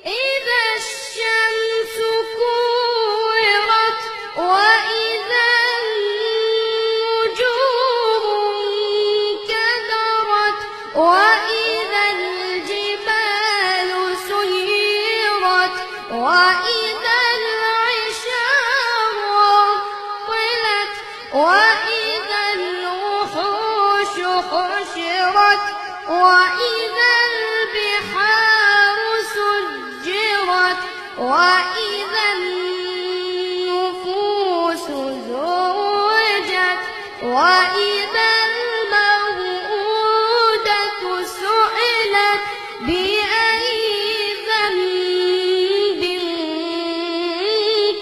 إذا الشمس كورت وإذا النجوم انكدرت وإذا الجبال سيرت وإذا العشار عطلت وإذا الوحوش حشرت وإذا البحار سجرت وإذا النفوس زوجت وإذا الموءودة سئلت بأي ذنب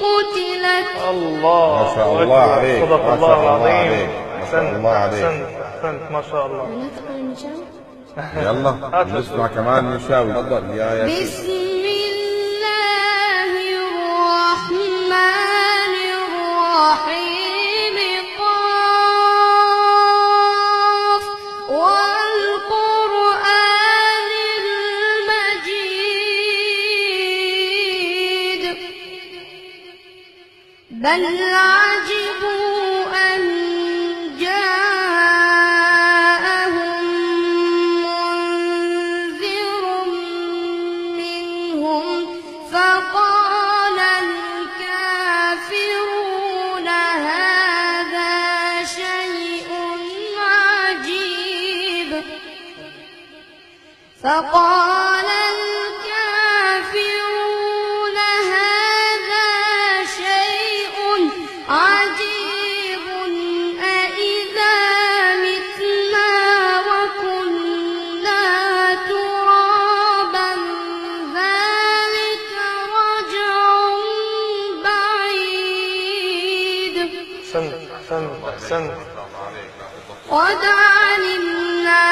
قتلت. الله ما شاء الله عليك، صدق ما الله شاء الله العظيم. عليك، ما شاء الله عليك. أحسنت ما شاء الله. يلا نسمع كمان نشاوي. تفضل يا ياسين. بسم الله الرحمن الرحيم. قاف والقرآن المجيد بل عجبوا أن جاءهم منذر منهم فقال الكافرون هذا شيء عجيب. فقال الكافرون هذا شيء عجيب أإذا متنا وكنا ترابا ذلك رجع بعيد. أحسنت قد علمنا